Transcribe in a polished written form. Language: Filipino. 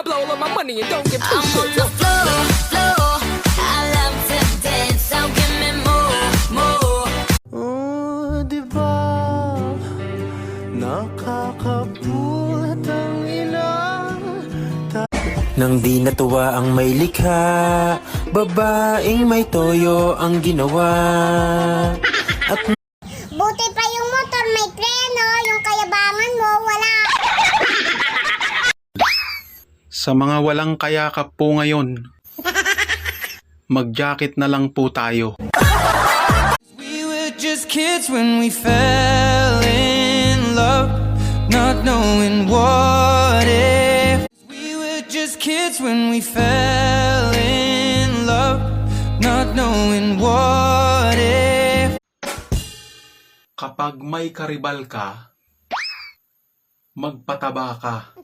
blow all of my money and don't give two I'm on shits. the floor. I love to dance, so give me more. Oh, di ba nakakabuhat ang ina? Nang di natuwa ang may likha, babaeng may toyo ang ginawa. At Buti pa yung motor may preno, yung kayabangan mo wala. Sa mga walang kayakap po ngayon, mag-jacket na lang po tayo. We were just kids when we fell in love, not knowing what if. We were just kids when we fell in love, not knowing what if. Kapag may karibal ka, magpataba ka.